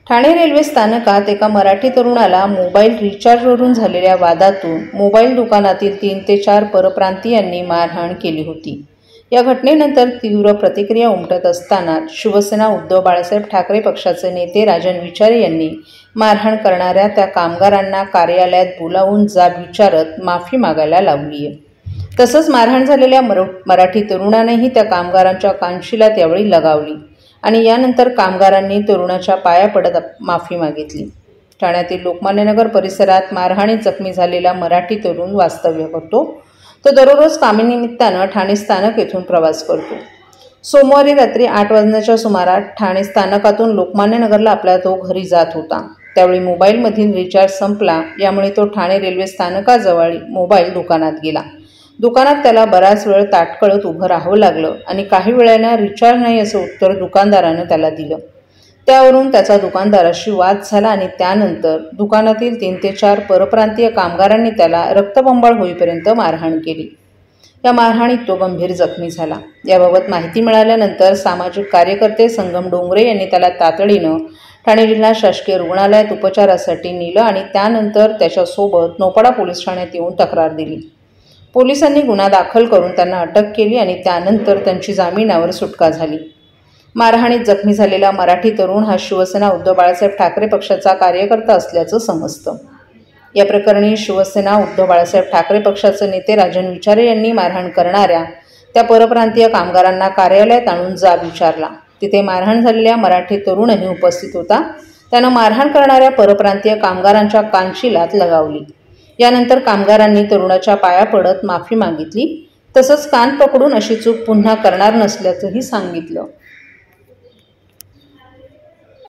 Thane railway स्थानकात एका मराठी तरुणाला मोबाईल रिचार्जवरून झालेल्या वादातून मोबाईल दुकानातील 3 ते 4 परप्रांतीयांनी मारहाण केली होती। या घटनेनंतर तीव्र प्रतिक्रिया उमटत असताना शिवसेना उद्धव बाळासाहेब ठाकरे पक्षाचे नेते राजन विचारे यांनी मारहाण करणाऱ्या त्या कामगारांना कार्यालयात बोलावून जाब विचारत माफी मागायला लावली आहे। तसंच मारहाण झालेल्या मराठी तरुणानेही त्या कामगारांच्या कानशिलात यावेळी लगावली आणि यानंतर कामगारांनी तरुणाच्या पाया पडत माफी मागितली। ठाण्यातील लोकमान्यनगर परिसरात मारहाणीत जखमी झालेला मराठी तरुण वास्तव्य करतो। तो दररोज कामानिमित्तानं ठाणे स्थानक येथून प्रवास करतो। सोमवारी रात्री 8 वाजण्याच्या सुमारास ठाणे स्थानकातून लोकमान्यनगरला आपल्या तो घरी जात होता। त्यावेळी मोबाईलमधील रिचार्ज संपला, यामुळे तो ठाणे रेल्वे स्थानकाजवळ मोबाईल दुकानात गेला। दुकानात त्याला बराच वेळ ताटकळत उभं राहावं लागलं आणि काही वेळानं रिचार्ज नाही असं उत्तर दुकानदारानं त्याला दिलं। त्यावरून त्याचा दुकानदाराशी वाद झाला आणि त्यानंतर दुकानातील 3 ते 4 परप्रांतीय कामगारांनी त्याला रक्तबंबाळ होईपर्यंत मारहाण केली। या मारहाणीत तो गंभीर जखमी झाला। याबाबत माहिती मिळाल्यानंतर सामाजिक कार्यकर्ते संगम डोंगरे यांनी त्याला तातडीनं ठाणे जिल्हा शासकीय रुग्णालयात उपचारासाठी नेलं आणि त्यानंतर त्याच्यासोबत नौपाडा पोलीस ठाण्यात येऊन तक्रार दिली। पोलिसांनी गुन्हा दाखल करून त्यांना अटक केली आणि त्यानंतर त्यांची जामिनावर सुटका झाली। मारहाणीत जखमी झालेला मराठी तरुण हा शिवसेना उद्धव बाळासाहेब ठाकरे पक्षाचा कार्यकर्ता असल्याचं समजतं। या प्रकरणी शिवसेना उद्धव बाळासाहेब ठाकरे पक्षाचे नेते राजन विचारे यांनी मारहाण करणाऱ्या त्या परप्रांतीय कामगारांना कार्यालयात आणून जाब विचारला। तिथे मारहाण झालेल्या मराठी तरुणही उपस्थित होता। त्यानं मारहाण करणाऱ्या परप्रांतीय कामगारांच्या कानशिलात लगावली। यानंतर कामगारांनी तरुणाच्या पाया पडत माफी मागितली, तसंच कान पकडून अशी चूक पुन्हा करणार नसल्याचंही सांगितलं।